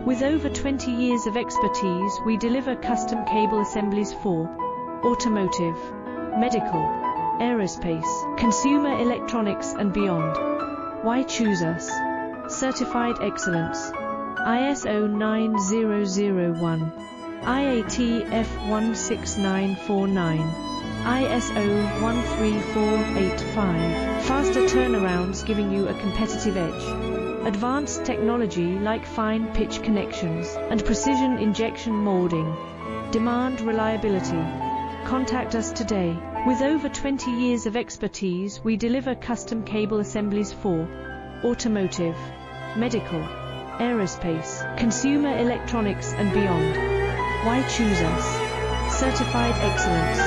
With over 20 years of expertise, we deliver custom cable assemblies for automotive, medical, aerospace, consumer electronics and beyond. Why choose us? Certified excellence. ISO 9001, IATF 16949, ISO 13485. Faster turnarounds giving you a competitive edge. Advanced technology like fine pitch connections and precision injection molding. Demand reliability. Contact us today. With over 20 years of expertise, we deliver custom cable assemblies for automotive, medical, aerospace, consumer electronics and beyond. Why choose us? Certified excellence.